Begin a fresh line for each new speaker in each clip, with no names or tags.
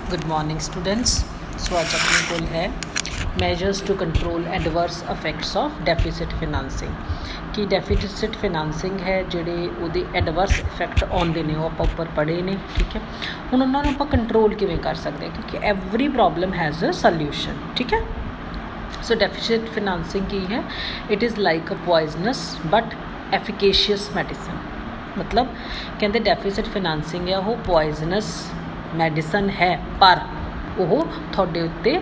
Good morning students. सो आज अपने कोल है measures to control adverse effects of deficit financing कि डेफिसिट फिनांसिंग है ਜਿਹੜੇ ਉਹਦੇ ਐਡਵਰਸ ਇਫੈਕਟ ਆਉਂਦੇ ਨੇ ਉਹ ਆਪਾਂ ਉੱਪਰ ਪੜ੍ਹੇ ਨੇ। ਠੀਕ ਹੈ, ਹੁਣ ਉਹਨਾਂ ਨੂੰ ਆਪਾਂ ਕੰਟਰੋਲ ਕਿਵੇਂ ਕਰ ਸਕਦੇ ਹਾਂ ਕਿਉਂਕਿ every problem has a solution. ਠੀਕ ਹੈ, ਸੋ ਡੈਫਿਸਿਟ ਫਿਨਾਂਸਿੰਗ ਕੀ ਹੈ? It is like a poisonous but efficacious medicine. मतलब कहते डेफिसिट फिनांसिंग है वो पॉइजनस मैडिसन है पर वो थोड़े उत्ते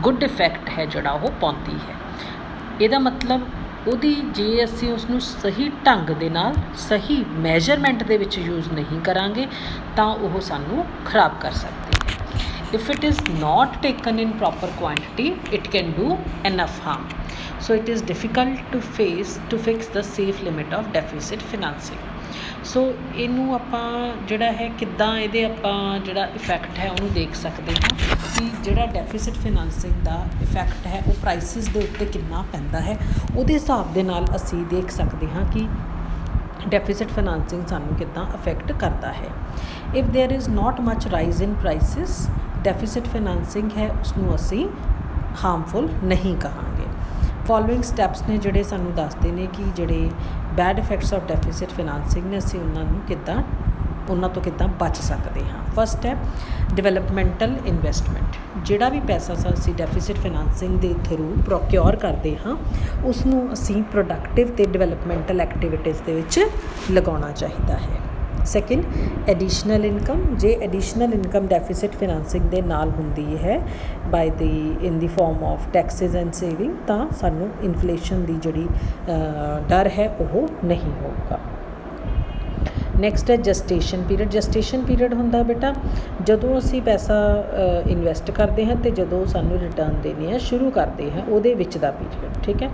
गुड इफैक्ट है जोड़ा वो पाती है। ਇਹਦਾ मतलब ਉਹਦੀ ਜੇ ਅਸੀਂ ਉਸਨੂੰ ਸਹੀ ਢੰਗ ਦੇ ਨਾਲ ਸਹੀ ਮੈਜਰਮੈਂਟ ਦੇ ਵਿੱਚ ਯੂਜ਼ ਨਹੀਂ ਕਰਾਂਗੇ ਤਾਂ ਉਹ ਸਾਨੂੰ ਖਰਾਬ ਕਰ ਸਕਦੀ ਹੈ। If it is not taken in proper quantity it can do enough harm. So it is difficult to fix the safe limit of deficit financing. So ਇਹਨੂੰ ਆਪਾਂ ਜਿਹੜਾ ਹੈ ਕਿੱਦਾਂ ਇਹਦੇ ਆਪਾਂ ਜਿਹੜਾ ਇਫੈਕਟ ਹੈ ਉਹਨੂੰ ਦੇਖ ਸਕਦੇ ਹਾਂ ਕਿ ਜਿਹੜਾ ਡੈਫਿਸਿਟ ਫਿਨਾਂਸਿੰਗ ਦਾ ਇਫੈਕਟ ਹੈ ਉਹ ਪ੍ਰਾਈਸਿਸ ਦੇ ਉੱਤੇ ਕਿੰਨਾ ਪੈਂਦਾ ਹੈ। ਉਹਦੇ ਹਿਸਾਬ ਦੇ ਨਾਲ ਅਸੀਂ ਦੇਖ ਸਕਦੇ ਹਾਂ ਕਿ ਡੈਫਿਸਿਟ ਫਿਨਾਂਸਿੰਗ ਸਾਨੂੰ ਕਿੱਦਾਂ ਅਫੈਕਟ ਕਰਦਾ ਹੈ। If there is not much rise in prices deficit financing ਹੈ ਉਸਨੂੰ ਅਸੀਂ ਹਾਰਮਫੁਲ ਨਹੀਂ ਕਹਾਂਗੇ। ਫੋਲੋਇੰਗ ਸਟੈਪਸ ਨੇ ਜਿਹੜੇ ਸਾਨੂੰ ਦੱਸਦੇ ਨੇ ਕਿ ਜਿਹੜੇ ਬੈਡ ਇਫੈਕਟਸ ਆਫ ਡੈਫਿਸਿਟ ਫਿਨਾਂਸਿੰਗ ਨੇ ਅਸੀਂ ਉਹਨਾਂ ਤੋਂ ਕਿੱਦਾਂ ਬਚ ਸਕਦੇ ਹਾਂ। ਫਸਟ ਹੈ ਡਿਵੈਲਪਮੈਂਟਲ ਇਨਵੈਸਟਮੈਂਟ। ਜਿਹੜਾ ਵੀ ਪੈਸਾ ਅਸੀਂ ਡੈਫਿਸਿਟ ਫਿਨਾਂਸਿੰਗ ਦੇ ਥਰੂ ਪ੍ਰੋਕਿਓਰ ਕਰਦੇ ਹਾਂ ਉਸ ਨੂੰ ਅਸੀਂ ਪ੍ਰੋਡਕਟਿਵ ਅਤੇ ਡਿਵੈਲਪਮੈਂਟਲ ਐਕਟੀਵਿਟੀਜ਼ ਦੇ ਵਿੱਚ ਲਗਾਉਣਾ ਚਾਹੀਦਾ ਹੈ। Second additional income. ਜੇ ਐਡੀਸ਼ਨਲ ਇਨਕਮ ਡੈਫਿਸਿਟ ਫਿਨਾਂਸਿੰਗ ਦੇ ਨਾਲ ਹੁੰਦੀ ਹੈ ਇਨ ਦੀ farm of Texas and saving ਤਾਂ ਸਾਨੂੰ ਇਨਫਲੇਸ਼ਨ ਦੀ ਜਿਹੜੀ ਡਰ ਹੈ ਉਹ ਨਹੀਂ ਹੋਊਗਾ। ਨੈਕਸਟ ਹੈ ਜਸਟੇਸ਼ਨ ਪੀਰੀਅਡ। ਜਸਟੇਸ਼ਨ ਪੀਰੀਅਡ ਹੁੰਦਾ ਬੇਟਾ ਜਦੋਂ ਅਸੀਂ ਪੈਸਾ ਇਨਵੈਸਟ ਕਰਦੇ ਹਾਂ ਅਤੇ ਜਦੋਂ ਸਾਨੂੰ ਰਿਟਰਨ ਦੇਣੇ ਆ ਸ਼ੁਰੂ ਕਰਦੇ ਹਾਂ ਉਹਦੇ ਵਿੱਚ ਦਾ ਪੀਰੀਅਡ। ਠੀਕ ਹੈ,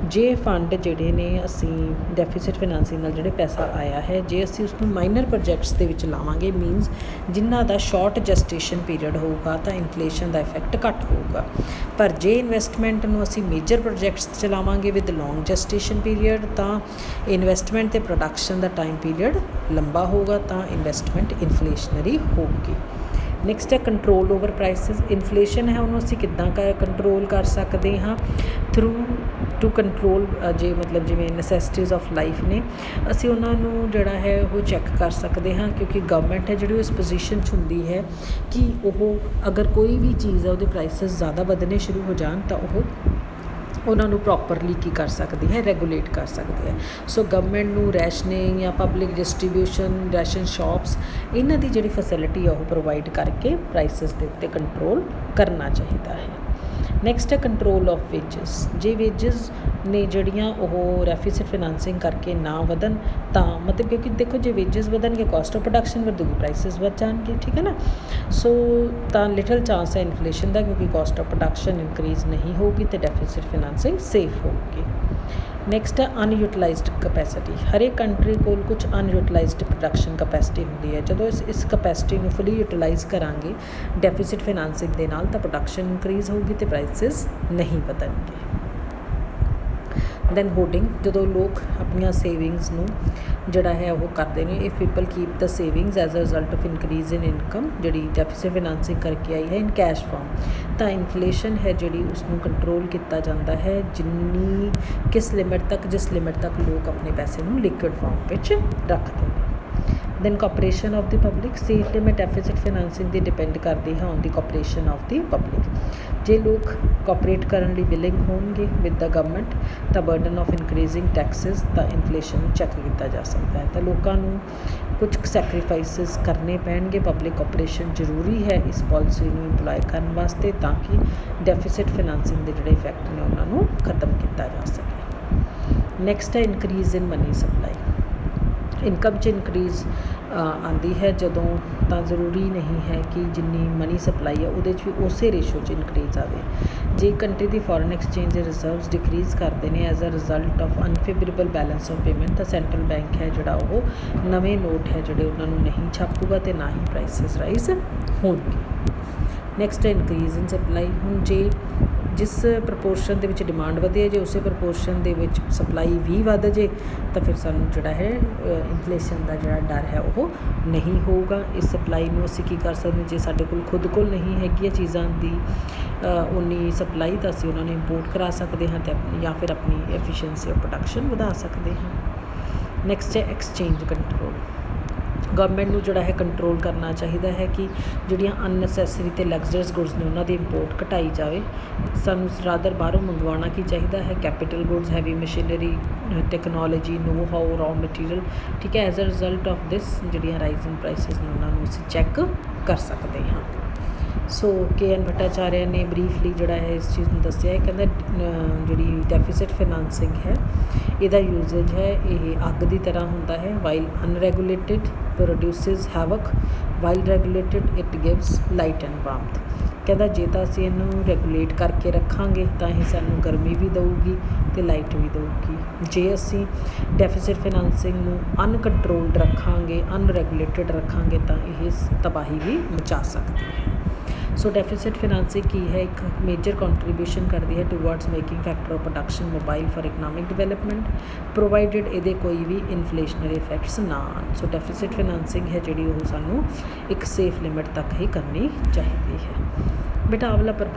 ਜੇ ਫੰਡ ਜਿਹੜੇ ਨੇ ਅਸੀਂ ਡੈਫਿਸਿਟ ਫਿਨਾਂਸਿੰਗ ਨਾਲ ਜਿਹੜੇ ਪੈਸਾ ਆਇਆ ਹੈ ਜੇ ਅਸੀਂ ਉਸਨੂੰ ਮਾਈਨਰ ਪ੍ਰੋਜੈਕਟਸ ਦੇ ਵਿੱਚ ਲਾਵਾਂਗੇ ਮੀਨਸ ਜਿਨ੍ਹਾਂ ਦਾ ਸ਼ਾਰਟ ਜਸਟੇਸ਼ਨ ਪੀਰੀਅਡ ਹੋਊਗਾ ਤਾਂ ਇਨਫਲੇਸ਼ਨ ਦਾ ਇਫੈਕਟ ਘੱਟ ਹੋਊਗਾ। ਪਰ ਜੇ ਇਨਵੈਸਟਮੈਂਟ ਨੂੰ ਅਸੀਂ ਮੇਜਰ ਪ੍ਰੋਜੈਕਟਸ ਚਲਾਵਾਂਗੇ ਵਿਦ ਲੌਂਗ ਜਸਟੇਸ਼ਨ ਪੀਰੀਅਡ ਤਾਂ ਇਨਵੈਸਟਮੈਂਟ ਅਤੇ ਪ੍ਰੋਡਕਸ਼ਨ ਦਾ ਟਾਈਮ ਪੀਰੀਅਡ ਲੰਬਾ ਹੋਊਗਾ ਤਾਂ ਇਨਵੈਸਟਮੈਂਟ ਇਨਫਲੇਸ਼ਨਰੀ ਹੋਊਗੀ। ਨੈਕਸਟ ਹੈ ਕੰਟਰੋਲ ਓਵਰ ਪ੍ਰਾਈਸਿਸ। ਇਨਫਲੇਸ਼ਨ ਹੈ ਉਹਨੂੰ ਅਸੀਂ ਕਿੱਦਾਂ ਕੰਟਰੋਲ ਕਰ ਸਕਦੇ ਹਾਂ ਥਰੂ ਟੂ ਕੰਟਰੋਲ ਜੇ ਮਤਲਬ ਜਿਵੇਂ ਨੈਸੈਸਿਟੀਜ਼ ਆਫ ਲਾਈਫ ਨੇ ਅਸੀਂ ਉਹਨਾਂ ਨੂੰ ਜਿਹੜਾ ਹੈ ਉਹ ਚੈੱਕ ਕਰ ਸਕਦੇ ਹਾਂ ਕਿਉਂਕਿ ਗਵਰਨਮੈਂਟ ਹੈ ਜਿਹੜੀ ਉਸ ਪੋਜੀਸ਼ਨ 'ਚ ਹੁੰਦੀ ਹੈ ਕਿ ਉਹ ਅਗਰ ਕੋਈ ਵੀ ਚੀਜ਼ ਹੈ ਉਹਦੇ ਪ੍ਰਾਈਸਿਸ ਜ਼ਿਆਦਾ ਵਧਣੇ ਸ਼ੁਰੂ ਹੋ ਜਾਣ ਤਾਂ ਉਹ ਉਹਨਾਂ ਨੂੰ ਪ੍ਰੋਪਰਲੀ ਕੀ ਕਰ ਸਕਦੀ ਹੈ ਰੈਗੂਲੇਟ ਕਰ ਸਕਦੀ ਹੈ। ਸੋ ਗਵਰਨਮੈਂਟ ਨੂੰ ਰੈਸ਼ਨਿੰਗ ਜਾਂ ਪਬਲਿਕ ਡਿਸਟਰੀਬਿਊਸ਼ਨ ਰੈਸ਼ਨ ਸ਼ਾਪਸ ਇਹਨਾਂ ਦੀ ਜਿਹੜੀ ਫੈਸਿਲਿਟੀ ਆ ਉਹ ਪ੍ਰੋਵਾਈਡ ਕਰਕੇ ਪ੍ਰਾਈਸਿਸ ਦੇ ਉੱਤੇ ਕੰਟਰੋਲ ਕਰਨਾ ਚਾਹੀਦਾ ਹੈ। ਨੈਕਸਟ ਹੈ ਕੰਟਰੋਲ ਆਫ ਵੇਜਸ। ਜੇ ਵੇਜਸ ਨੇ ਜਿਹੜੀਆਂ ਉਹ ਡੈਫਿਸਿਟ ਫਿਨਾਂਸਿੰਗ ਕਰਕੇ ਨਾ ਵਧਣ ਤਾਂ ਮਤਲਬ ਕਿਉਂਕਿ ਦੇਖੋ ਜੇ ਵੇਜਸ ਵਧਣਗੇ ਕਾਸਟ ਆਫ ਪ੍ਰੋਡਕਸ਼ਨ ਵਧੂਗੀ ਪ੍ਰਾਈਸਿਸ ਵੱਧ ਜਾਣਗੇ। ਠੀਕ ਹੈ ਨਾ, ਸੋ ਤਾਂ ਲਿਟਲ ਚਾਂਸ ਹੈ ਇਨਫਲੇਸ਼ਨ ਦਾ ਕਿਉਂਕਿ ਕਾਸਟ ਆਫ ਪ੍ਰੋਡਕਸ਼ਨ ਇਨਕਰੀਜ਼ ਨਹੀਂ ਹੋਊਗੀ ਅਤੇ ਡੈਫਿਸਿਟ ਫਿਨਾਂਸਿੰਗ ਸੇਫ ਹੋਊਗੀ। ਨੈਕਸਟ ਹੈ ਅਨਯੂਟੀਲਾਈਜ਼ਡ ਕਪੈਸਿਟੀ। ਹਰੇਕ ਕੰਟਰੀ ਕੋਲ ਕੁਝ ਅਨਯੂਟੀਲਾਈਜ਼ਡ ਪ੍ਰੋਡਕਸ਼ਨ ਕਪੈਸਿਟੀ ਹੁੰਦੀ ਹੈ। ਜਦੋਂ ਇਸ ਕਪੈਸਿਟੀ ਨੂੰ ਫੁੱਲੀ ਯੂਟੀਲਾਈਜ਼ ਕਰਾਂਗੇ ਡੈਫਿਸਿਟ ਫਿਨਾਂਸਿੰਗ ਦੇ ਨਾਲ ਤਾਂ ਪ੍ਰੋਡਕਸ਼ਨ ਇਨਕਰੀਜ਼ ਹੋਊਗੀ ਅਤੇ ਪ੍ਰਾਈਸਿਸ ਨਹੀਂ ਵਧਣਗੇ। Then holding. ਜਦੋਂ ਲੋਕ ਆਪਣੀਆਂ ਸੇਵਿੰਗਸ ਨੂੰ ਜਿਹੜਾ ਹੈ ਉਹ ਕਰਦੇ ਨੇ if people keep the savings as a result of increase in income ਜਿਹੜੀ ਡੈਫਿਸਿਟ ਫਿਨਾਂਸਿੰਗ ਕਰਕੇ ਆਈ ਹੈ ਇਨ ਕੈਸ਼ ਫਾਰਮ ਤਾਂ ਇਨਫਲੇਸ਼ਨ ਹੈ ਜਿਹੜੀ ਉਸਨੂੰ ਕੰਟਰੋਲ ਕੀਤਾ ਜਾਂਦਾ ਹੈ ਜਿੰਨੀ ਕਿਸ ਲਿਮਿਟ ਤੱਕ ਜਿਸ ਲਿਮਿਟ ਤੱਕ ਲੋਕ ਆਪਣੇ ਪੈਸੇ ਨੂੰ ਲਿਕੁਇਡ ਫਾਰਮ ਵਿੱਚ ਰੱਖਦੇ ਨੇ। Then cooperation of the public. Safe limit deficit financing ਦੀ ਡਿਪੈਂਡ ਕਰਦੀ ਹੈ on the cooperation of the public. ਜੇ ਲੋਕ ਕੋਆਪਰੇਟ ਕਰਨ ਲਈ ਵਿਲਿੰਗ ਹੋਣਗੇ ਵਿਦ ਦਾ ਗਵਰਨਮੈਂਟ ਤਾਂ ਬਰਡਨ ਆਫ ਇਨਕਰੀਜ਼ਿੰਗ ਟੈਕਸਿਸ ਤਾਂ ਇਨਫਲੇਸ਼ਨ ਨੂੰ ਚੈੱਕ ਕੀਤਾ ਜਾ ਸਕਦਾ ਹੈ। ਤਾਂ ਲੋਕਾਂ ਨੂੰ ਕੁਝ ਸੈਕਰੀਫਾਈਸਿਸ ਕਰਨੇ ਪੈਣਗੇ। ਪਬਲਿਕ ਕੋਆਪਰੇਸ਼ਨ ਜ਼ਰੂਰੀ ਹੈ ਇਸ ਪਾਲਿਸੀ ਨੂੰ ਇੰਪਲਾਈ ਕਰਨ ਵਾਸਤੇ ਤਾਂ ਕਿ ਡੈਫਿਸਿਟ ਫਿਨਾਂਸਿੰਗ ਦੇ ਜਿਹੜੇ ਇਫੈਕਟ ਨੇ ਉਹਨਾਂ ਨੂੰ ਖਤਮ ਕੀਤਾ ਜਾ ਸਕੇ। ਨੈਕਸਟ ਹੈ ਇਨਕਰੀਜ਼ ਇਨ ਮਨੀ ਸਪਲਾਈ। ਇਨਕਮ 'ਚ ਇਨਕਰੀਜ਼ ਆਉਂਦੀ ਹੈ ਜਦੋਂ ਤਾਂ ਜ਼ਰੂਰੀ ਨਹੀਂ ਹੈ ਕਿ ਜਿੰਨੀ ਮਨੀ ਸਪਲਾਈ ਹੈ ਉਹਦੇ 'ਚ ਵੀ ਉਸੇ ਰੇਸ਼ੋ 'ਚ ਇਨਕਰੀਜ਼ ਆਵੇ। ਜੇ ਕੰਟਰੀ ਦੀ ਫੋਰਨ ਐਕਸਚੇਂਜ ਦੇ ਰਿਜ਼ਰਵਸ ਡਿਕਰੀਜ਼ ਕਰਦੇ ਨੇ as a result of unfavourable balance of payment ਤਾਂ ਸੈਂਟਰਲ ਬੈਂਕ ਹੈ ਜਿਹੜਾ ਉਹ ਨਵੇਂ ਨੋਟ ਹੈ ਜਿਹੜੇ ਉਹਨਾਂ ਨੂੰ ਨਹੀਂ ਛਾਪੂਗਾ ਅਤੇ ਨਾ ਹੀ ਪ੍ਰਾਈਸਿਸ ਰਾਈਜ਼ ਹੋਣਗੇ। ਨੈਕਸਟ ਹੈ ਇਨਕਰੀਜ਼ ਇਨ ਸਪਲਾਈ। ਹੁਣ ਜੇ जिस प्रपोर्शन ਦੇ ਵਿੱਚ ਡਿਮਾਂਡ ਵਧੇ ਜੇ ਉਸੇ ਪ੍ਰਪੋਰਸ਼ਨ ਦੇ ਵਿੱਚ ਸਪਲਾਈ ਵੀ ਵੱਧ ਜੇ ਤਾਂ ਫਿਰ ਸਾਨੂੰ ਜਿਹੜਾ ਹੈ ਇਨਫਲੇਸ਼ਨ ਦਾ ਜਿਹੜਾ ਡਰ ਹੈ ਉਹ ਨਹੀਂ ਹੋਊਗਾ। ਇਸ ਸਪਲਾਈ ਨੂੰ ਅਸੀਂ ਕੀ ਕਰ ਸਕਦੇ, ਜੇ ਸਾਡੇ ਕੋਲ ਖੁਦ ਕੋਲ ਨਹੀਂ ਹੈਗੀ ਚੀਜ਼ਾਂ ਦੀ ਉਨੀ ਸਪਲਾਈ ਤਾਂ ਅਸੀਂ ਉਹਨਾਂ ਨੂੰ ਇੰਪੋਰਟ ਕਰਾ ਸਕਦੇ ਹਾਂ ਅਤੇ ਆਪਣੀ ਜਾਂ ਫਿਰ ਆਪਣੀ ਐਫੀਸ਼ੀਐਂਸੀ ਆਫ ਪ੍ਰੋਡਕਸ਼ਨ ਵਧਾ ਸਕਦੇ ਹਾਂ। ਨੈਕਸਟ ਹੈ ਐਕਸਚੇਂਜ ਕੰਟਰੋਲ। ਗਵਰਨਮੈਂਟ ਨੂੰ ਜਿਹੜਾ ਹੈ ਕੰਟਰੋਲ ਕਰਨਾ ਚਾਹੀਦਾ ਹੈ ਕਿ ਜਿਹੜੀਆਂ ਅਨਨੈਸੈਸਰੀ ਅਤੇ ਲਗਜ਼ਰੀਅਸ ਗੁਡਸ ਨੇ ਉਹਨਾਂ ਦੀ ਇੰਪੋਰਟ ਘਟਾਈ ਜਾਵੇ। ਸਾਨੂੰ ਰਾਦਰ ਬਾਹਰੋਂ ਮੰਗਵਾਉਣਾ ਕੀ ਚਾਹੀਦਾ ਹੈ, capital goods, heavy machinery, technology, know how, raw material, ਠੀਕ ਹੈ। As a result of this ਜਿਹੜੀਆਂ ਰਾਈਜ਼ਿੰਗ ਪ੍ਰਾਈਸਿਸ ਨੇ ਉਹਨਾਂ ਨੂੰ ਅਸੀਂ ਚੈੱਕ ਕਰ ਸਕਦੇ ਹਾਂ। ਸੋ KN ਭੱਟਾਚਾਰਿਆ ਨੇ ਬਰੀਫਲੀ ਜਿਹੜਾ ਹੈ ਇਸ ਚੀਜ਼ ਨੂੰ ਦੱਸਿਆ ਹੈ। ਕਹਿੰਦਾ ਜਿਹੜੀ ਡੈਫੀਸਿਟ ਫਾਈਨਾਂਸਿੰਗ ਹੈ ਇਹਦਾ ਯੂਜੇਜ ਹੈ ਇਹ ਅੱਗ ਦੀ ਤਰ੍ਹਾਂ ਹੁੰਦਾ ਹੈ। While unregulated produces havoc, while regulated it gives light and warmth. ਕਹਿੰਦਾ ਜੇ ਤਾਂ ਅਸੀਂ ਇਹਨੂੰ ਰੈਗੂਲੇਟ ਕਰਕੇ ਰੱਖਾਂਗੇ ਤਾਂ ਇਹ ਸਾਨੂੰ ਗਰਮੀ ਵੀ ਦਊਗੀ ਅਤੇ ਲਾਈਟ ਵੀ ਦਊਗੀ। ਜੇ ਅਸੀਂ ਡੈਫੀਸਿਟ ਫਾਈਨਾਂਸਿੰਗ ਨੂੰ ਅਨਕੰਟਰੋਲਡ ਰੱਖਾਂਗੇ, ਅਨਰੈਗੂਲੇਟਿਡ ਰੱਖਾਂਗੇ ਤਾਂ ਇਹ ਤਬਾਹੀ ਵੀ ਮਚਾ ਸਕਦੀ ਹੈ। ਸੋ ਡੈਫੀਸਿਟ ਫਾਈਨਾਂਸਿੰਗ ਕੀ ਹੈ, ਇੱਕ ਮੇਜਰ ਕੰਟਰੀਬਿਊਸ਼ਨ ਕਰਦੀ ਹੈ towards making factor of production mobile for economic development provided ਇਹਦੇ ਕੋਈ ਵੀ ਇਨਫਲੇਸ਼ਨਰੀ ਇਫੈਕਟਸ ਨਾ ਆਉਣ। ਸੋ ਡੈਫੀਸਿਟ ਫਾਈਨਾਂਸਿੰਗ ਹੈ ਜਿਹੜੀ ਉਹ ਸਾਨੂੰ ਇੱਕ ਸੇਫ ਲਿਮਿਟ ਤੱਕ ਹੀ ਕਰਨੀ ਚਾਹੀਦੀ ਹੈ। ਬੇਟਾ ਆਹ ਵਾਲਾ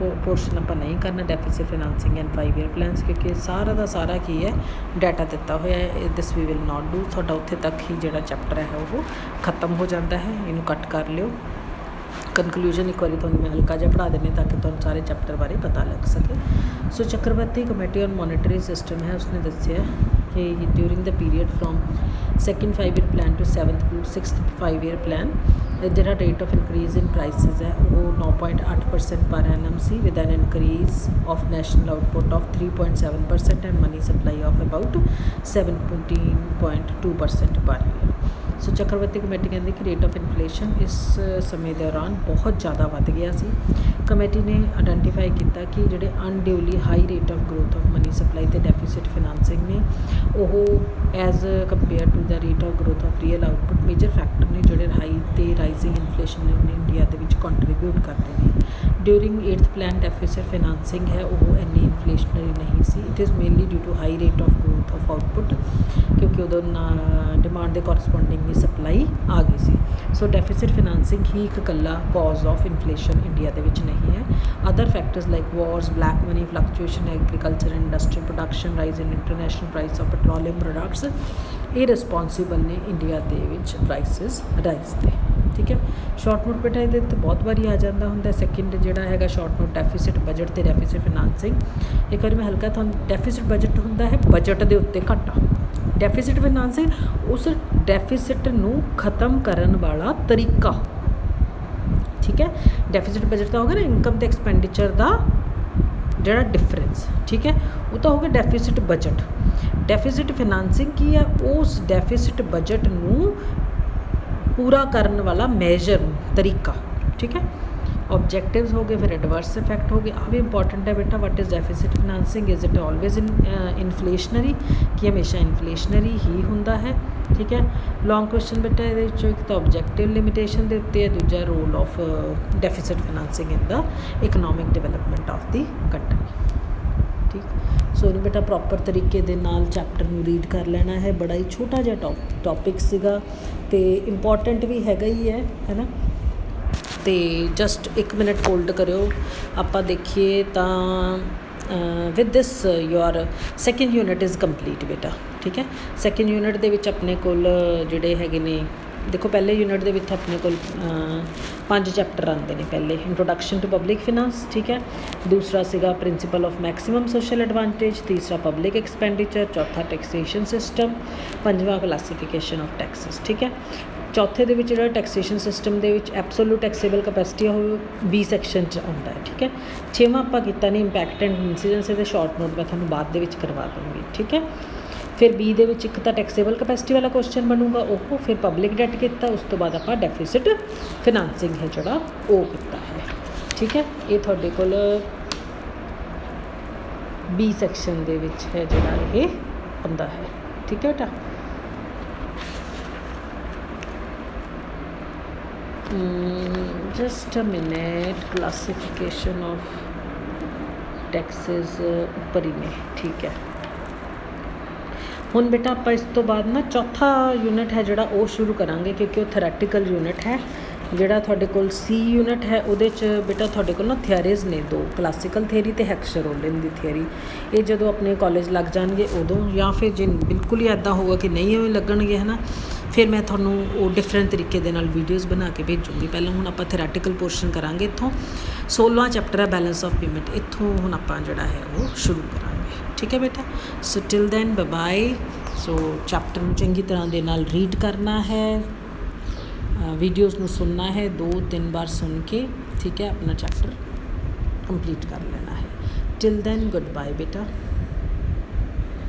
ਪੋਰਸ਼ਨ ਆਪਾਂ ਨਹੀਂ ਕਰਨਾ ਡੈਫੀਸਿਟ ਫਾਈਨਾਂਸਿੰਗ ਐਂਡ 5 ਈਅਰ ਪਲਾਨਸ, ਕਿਉਂਕਿ ਸਾਰਾ ਦਾ ਸਾਰਾ ਕੀ ਹੈ ਡਾਟਾ ਦਿੱਤਾ ਹੋਇਆ ਹੈ। ਦਿਸ ਵੀ ਵਿਲ ਨਾਟ ਡੂ। ਤੁਹਾਡਾ ਉੱਥੇ ਤੱਕ ਹੀ ਜਿਹੜਾ ਚੈਪਟਰ ਹੈ ਉਹ ਖਤਮ ਹੋ ਜਾਂਦਾ ਹੈ। ਇਹਨੂੰ ਕੱਟ ਕਰ ਲਿਓ। ਕਨਕਲੂਜਨ ਇੱਕ ਵਾਰੀ ਤੁਹਾਨੂੰ ਮੈਂ ਹਲਕਾ ਜਿਹਾ ਪੜ੍ਹਾ ਦਿੰਦੀ ਤਾਂ ਕਿ ਤੁਹਾਨੂੰ ਸਾਰੇ ਚੈਪਟਰ ਬਾਰੇ ਪਤਾ ਲੱਗ ਸਕੇ। So Chakravarty committee on monetary system ਹੈ, ਉਸਨੇ ਦੱਸਿਆ ਕਿ during the period from second 5 year plan to 6th 5 year plan ਜਿਹੜਾ rate of increase in prices ਹੈ ਉਹ 9.8% ਪਰ ਐਨਮ ਸੀ, with an increase of national output of 3.7% and money supply of about 17.2% per year. So Chakravarty committee ਕਹਿੰਦੀ ਕਿ rate of inflation ਇਸ ਸਮੇਂ ਦੌਰਾਨ ਬਹੁਤ ਜ਼ਿਆਦਾ ਵੱਧ ਗਿਆ ਸੀ। ਕਮੇਟੀ ਨੇ ਆਇਡੈਂਟੀਫਾਈ ਕੀਤਾ ਕਿ ਜਿਹੜੇ unduly high rate of growth of money supply ਅਤੇ ਡੈਫੀਸਿਟ ਫਾਈਨਾਂਸਿੰਗ ਨੇ ਉਹ as compare to the rate of growth of real output major factor ਨੇ ਜਿਹੜੇ ਹਾਈ ਅਤੇ ਰਾਈਜ਼ਿੰਗ ਇਨਫਲੇਸ਼ਨ ਨੇ ਇੰਡੀਆ ਦੇ ਵਿੱਚ ਕੰਟਰੀਬਿਊਟ ਕਰਦੇ ਨੇ। ਡਿਊਰਿੰਗ 8th ਪਲਾਨ ਡੈਫੀਸਿਟ ਫਾਈਨਾਂਸਿੰਗ ਹੈ ਉਹ ਇੰਨੀ ਇਨਫਲੇਸ਼ਨਰੀ ਨਹੀਂ ਸੀ। It is mainly due to high rate of growth of output, ਕਿਉਂਕਿ ਉਦੋਂ ਡਿਮਾਂਡ ਦੇ ਕੋਰਸਪੋਂਡਿੰਗਲੀ ਸਪਲਾਈ ਆ ਗਈ ਸੀ। ਸੋ ਡੈਫੀਸਿਟ ਫਾਈਨਾਂਸਿੰਗ ਹੀ ਇੱਕ ਇਕੱਲਾ ਕਾਜ਼ ਆਫ ਇਨਫਲੇਸ਼ਨ ਇੰਡੀਆ ਦੇ ਵਿੱਚ ਨਹੀਂ ਹੈ। Other factors like wars, black money, fluctuation, agriculture, industrial production, rise in international price of petroleum products ਇਹ ਰਿਸਪੋਂਸੀਬਲ ਨੇ ਇੰਡੀਆ ਦੇ ਵਿੱਚ ਪ੍ਰਾਈਸਿਸ ਰਾਈਜ਼ ਦੇ। ਠੀਕ ਹੈ। ਸ਼ਾਰਟ ਨੋਟ ਬੇਟਾ ਇਹਦੇ ਉੱਤੇ ਬਹੁਤ ਵਾਰੀ ਆ ਜਾਂਦਾ ਹੁੰਦਾ। ਸੈਕਿੰਡ ਜਿਹੜਾ ਹੈਗਾ ਸ਼ਾਰਟ ਨੋਟ ਡੈਫੀਸਿਟ ਬਜਟ ਅਤੇ ਡੈਫੀਸਿਟ ਫਾਈਨਾਂਸਿੰਗ। ਇੱਕ ਵਾਰੀ ਮੈਂ ਹਲਕਾ ਤੁਹਾਨੂੰ ਡੈਫੀਸਿਟ ਬਜਟ ਹੁੰਦਾ ਹੈ ਬਜਟ ਦੇ ਉੱਤੇ ਘਾਟਾ, ਡੈਫੀਸਿਟ ਫਾਈਨਾਂਸਿੰਗ ਉਸ ਡੈਫੀਸਿਟ ਨੂੰ ਖਤਮ ਕਰਨ ਵਾਲਾ ਤਰੀਕਾ। ਠੀਕ ਹੈ। ਡੈਫੀਸਿਟ ਬਜਟ ਤਾਂ ਹੋ ਗਿਆ ਨਾ ਇਨਕਮ ਅਤੇ ਐਕਸਪੈਂਡੀਚਰ ਦਾ ਜਿਹੜਾ ਡਿਫਰੈਂਸ, ਠੀਕ ਹੈ, ਉਹ ਤਾਂ ਹੋ ਗਿਆ ਡੈਫੀਸਿਟ ਬਜਟ। ਡੈਫੀਸਿਟ ਫਾਈਨਾਂਸਿੰਗ ਕੀ ਹੈ, ਉਸ ਡੈਫੀਸਿਟ ਬਜਟ ਨੂੰ ਪੂਰਾ ਕਰਨ ਵਾਲਾ ਮੈਜਰ ਤਰੀਕਾ। ਠੀਕ ਹੈ। ऑब्जेक्टिव्स हो गए, फिर एडवर्स इफेक्ट हो गए। आ भी इंपॉर्टेंट है बेटा। What is deficit financing, is it always inflationary कि हमेशा इनफ्लेशनरी ही होंदा है। ठीक है। लॉन्ग क्वेश्चन बेटा ये एक तो ऑब्जेक्टिव लिमिटेशन के उत्ते है, दूजा role of deficit financing in the economic development of the country. ठीक। सो ਇਹਨੂੰ ਬੇਟਾ ਪ੍ਰੋਪਰ ਤਰੀਕੇ ਦੇ ਨਾਲ ਚੈਪਟਰ ਨੂੰ ਰੀਡ ਕਰ ਲੈਣਾ ਹੈ। ਬੜਾ ਹੀ ਛੋਟਾ ਜਿਹਾ ਟੌਪਿਕ ਸੀਗਾ ਅਤੇ ਇੰਪੋਰਟੈਂਟ ਵੀ ਹੈਗਾ ਹੀ ਹੈ ਨਾ। ਅਤੇ ਜਸਟ 1 ਮਿੰਟ ਹੋਲਡ ਕਰਿਓ। ਆਪਾਂ ਦੇਖੀਏ ਤਾਂ with this your second unit is complete ਬੇਟਾ। ਠੀਕ ਹੈ। ਸੈਕਿੰਡ ਯੂਨਿਟ ਦੇ ਵਿੱਚ ਆਪਣੇ ਕੋਲ ਜਿਹੜੇ ਹੈਗੇ ਨੇ, ਦੇਖੋ ਪਹਿਲੇ ਯੂਨਿਟ ਦੇ ਵਿੱਚ ਆਪਣੇ ਕੋਲ 5 ਚੈਪਟਰ ਆਉਂਦੇ ਨੇ। ਪਹਿਲੇ ਇੰਟਰੋਡਕਸ਼ਨ ਟੂ ਪਬਲਿਕ ਫਿਨਾਂਸ, ਠੀਕ ਹੈ। ਦੂਸਰਾ ਸੀਗਾ principal of maximum social advantage, ਤੀਸਰਾ ਪਬਲਿਕ ਐਕਸਪੈਂਡੀਚਰ, ਚੌਥਾ ਟੈਕਸੇਸ਼ਨ ਸਿਸਟਮ, ਪੰਜਵਾਂ ਕਲਾਸੀਫਿਕੇਸ਼ਨ ਆਫ ਟੈਕਸਿਸ। ਠੀਕ ਹੈ। ਚੌਥੇ ਦੇ ਵਿੱਚ ਜਿਹੜਾ ਟੈਕਸੇਸ਼ਨ ਸਿਸਟਮ ਦੇ ਵਿੱਚ ਐਬਸੋਲੂਟ ਟੈਕਸੇਬਲ ਕਪੈਸਿਟੀ ਉਹ B ਸੈਕਸ਼ਨ 'ਚ ਆਉਂਦਾ ਹੈ। ਠੀਕ ਹੈ। ਛੇਵਾਂ ਆਪਾਂ ਕੀਤਾ ਨਹੀਂ ਇੰਪੈਕਟ ਐਂਡ ਇੰਸੀਡੈਂਸ, ਇਹਦੇ ਸ਼ਾਰਟ ਨੋਟ ਮੈਂ ਤੁਹਾਨੂੰ ਬਾਅਦ ਦੇ ਵਿੱਚ ਕਰਵਾ ਦੂੰਗੀ। ਠੀਕ ਹੈ। ਫਿਰ B ਦੇ ਵਿੱਚ ਇੱਕ ਤਾਂ ਟੈਕਸੇਬਲ ਕਪੈਸਿਟੀ ਵਾਲਾ ਕੁਐਸਚਨ ਬਣੂਗਾ ਉਹ, ਫਿਰ ਪਬਲਿਕ ਡੈਟ ਕੀਤਾ, ਉਸ ਤੋਂ ਬਾਅਦ ਆਪਾਂ ਡੈਫੀਸਿਟ ਫਾਈਨਾਂਸਿੰਗ ਹੈ ਜਿਹੜਾ ਉਹ ਕੀਤਾ ਹੈ। ਠੀਕ ਹੈ। ਇਹ ਤੁਹਾਡੇ ਕੋਲ B ਸੈਕਸ਼ਨ ਦੇ ਵਿੱਚ ਹੈ ਜਿਹੜਾ ਇਹ ਆਉਂਦਾ ਹੈ। ਠੀਕ ਹੈ ਬੇਟਾ। just a minute, classification of taxis ਉੱਪਰ ਹੀ ਨੇ, ठीक है। ਹੁਣ ਬੇਟਾ ਆਪਾਂ ਇਸ ਤੋਂ ਬਾਅਦ ਨਾ ਚੌਥਾ ਯੂਨਿਟ ਹੈ ਜਿਹੜਾ ਉਹ ਸ਼ੁਰੂ ਕਰਾਂਗੇ, ਕਿਉਂਕਿ ਉਹ ਥਿਓਰੈਟੀਕਲ ਯੂਨਿਟ ਹੈ। ਜਿਹੜਾ ਤੁਹਾਡੇ ਕੋਲ ਸੀ ਯੂਨਿਟ ਹੈ ਉਹਦੇ 'ਚ ਬੇਟਾ ਤੁਹਾਡੇ ਕੋਲ ਨਾ ਥਿਅਰੀਜ਼ ਨੇ ਦੋ, ਕਲਾਸੀਕਲ ਥਿਅਰੀ ਅਤੇ ਹੈਕਸਚਰੋਲਿਨ ਦੀ ਥਿਅਰੀ। ਇਹ ਜਦੋਂ ਆਪਣੇ ਕਾਲਜ ਲੱਗ ਜਾਣਗੇ ਉਦੋਂ, ਜਾਂ ਫਿਰ ਜੇ ਬਿਲਕੁਲ ਹੀ ਇੱਦਾਂ ਹੋਊਗਾ ਕਿ ਨਹੀਂ ਉਹ ਲੱਗਣਗੇ ਹੈ ਨਾ, ਫਿਰ ਮੈਂ ਤੁਹਾਨੂੰ ਉਹ ਡਿਫਰੈਂਟ ਤਰੀਕੇ ਦੇ ਨਾਲ ਵੀਡੀਓਜ਼ ਬਣਾ ਕੇ ਭੇਜੂੰਗੀ। ਪਹਿਲਾਂ ਹੁਣ ਆਪਾਂ ਥਿਓਰੈਟੀਕਲ ਪੋਰਸ਼ਨ ਕਰਾਂਗੇ ਇੱਥੋਂ। 16ਵਾਂ ਚੈਪਟਰ ਹੈ ਬੈਲੈਂਸ ਆਫ ਪੇਮੈਂਟ, ਇੱਥੋਂ ਹੁਣ ਆਪਾਂ ਜਿਹੜਾ ਹੈ ਉਹ ਸ਼ੁਰੂ ਕਰਾਂਗੇ, ਠੀਕ ਹੈ ਬੇਟਾ। ਸੋ ਟਿਲ ਦੈਨ ਬਾਏ ਬਾਏ। ਸੋ ਚੈਪਟਰ ਨੂੰ ਚੰਗੀ ਤਰ੍ਹਾਂ ਦੇ ਨਾਲ ਰੀਡ ਕਰਨਾ ਹੈ, ਵੀਡੀਓਜ਼ ਨੂੰ ਸੁਣਨਾ ਹੈ 2-3 ਬਾਰ ਸੁਣ ਕੇ, ਠੀਕ ਹੈ, ਆਪਣਾ ਚੈਪਟਰ ਕੰਪਲੀਟ ਕਰ ਲੈਣਾ ਹੈ। ਟਿਲ ਦੈਨ ਗੁੱਡ ਬਾਏ ਬੇਟਾ।